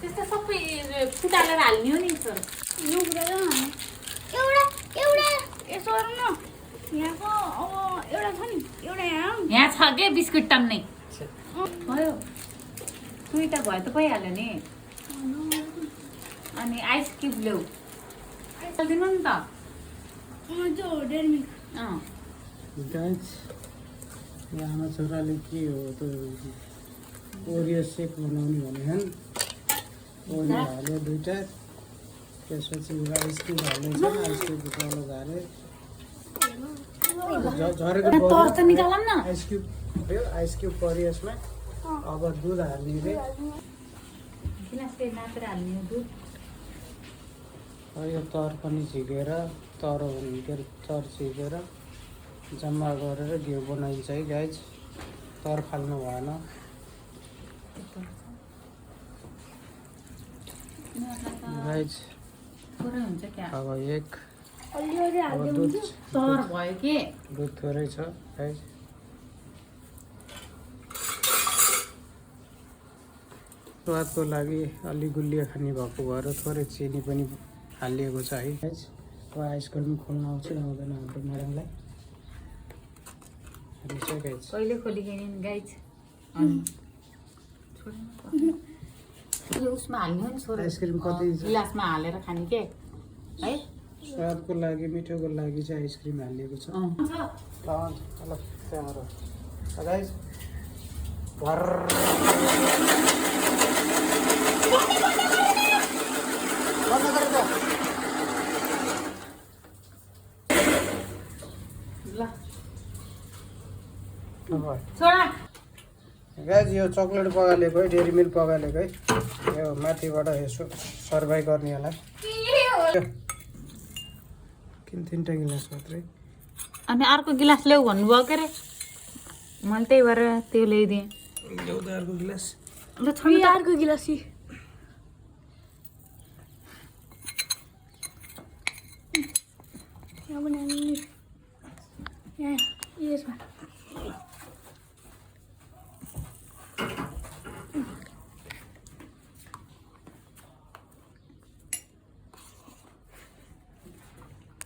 त्यस्तो सबै फुटालेर हाल्ने हो नि सर एउटा यसो गरौँ न यहाँको अब एउटा छ नि एउटा यहाँ छ के बिस्कुट टन्नै भयो दुईटा भयो त भइहाल्यो नि अनि आइस क्युब ल्याऊ हालिदिनु नि त जो डेरी गाइस यहाँ छोराले के हो त ओरियो सेक बनाउने भनेछन् ओरियो हाल्यो दुईटा त्यसपछि आइस क्युब हाल्नेछ आइस क्युब तल झारे झरेको तर त निकालौँ न आइस क्युब पऱ्यो यसमा अब दुध हाल्ने रे गिलासले नापेर हाल्ने हो दुध यो तर पनि झिकेर तर छिकेर जम्मा गरेर घिउ बनाइन्छ है गाइज तर फाल्नु भएन गाइज थोरै हुन्छ क्या अब एक अलिअलि अब हाल्दै दुध तर भयो के दुध थोरै छ गाइज स्वादको लागि अलि गुलियो खाने भएको भएर थोरै चिनी पनि हालिएको छ है गाइज अब आइसक्रिम खोल्न आउँछ आउँदैन हाम्रो म्याडमलाई कहिले खोलिखेन गाइज यो उसमा हाल्ने हो नि छोरा आइसक्रिम कति गिलासमा हालेर खाने के है स्वादको लागि मिठोको लागि चाहिँ आइसक्रिम हालिएको छ ल त्यहाँबाट गाइज भर ल छोरा गाइज यो चक्लेट पगालेको है डेरी मिल्क पगालेको है यो माथिबाट यसो सर्भाइ गर्नेहरूलाई किन 3टा गिलास मात्रै अनि अर्को गिलास ल्याऊ भन्नुभयो के अरे मैले त्यही भएर त्यो ल्याइदिएँ ल्याउँदा अर्को गिलास ल छोरी अर्को गिलास यहाँ बनाउने यहाँ यसमा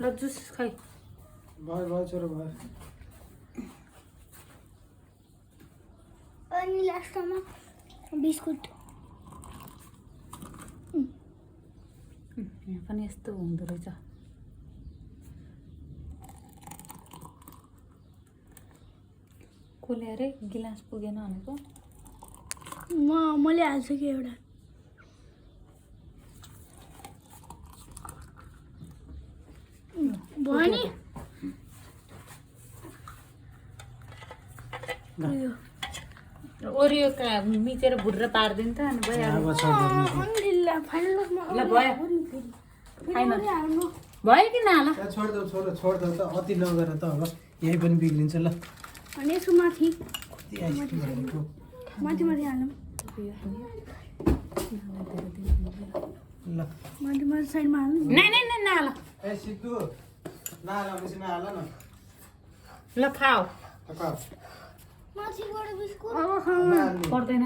ल जुस खै भयो छोरो भयो अनि लास्टमा बिस्कुट यहाँ पनि यस्तो हुँदो रहेछ कसले अरे गिलास पुगेन भनेको मैले हाल्छु कि एउटा भयो नि ओरियो मिचेर भुटेर पारिदिन्छ अनि भइहाल्यो ल भयो भयो कि नहाला छोडिदेऊ छोरो छोडिदेऊ त अति नगर त अब यही पनि बिग्रिन्छ ल अनि यसको माथि कति आइसक्रिम हालेको माथि माथि हालौँ ल माथि माथि साइडमा हाल्नु नै नै नै नहाला ए सिद्धु नहाल बेसी नहाल न ल खाऊ माथिबाट बिस्कुट पर्दैन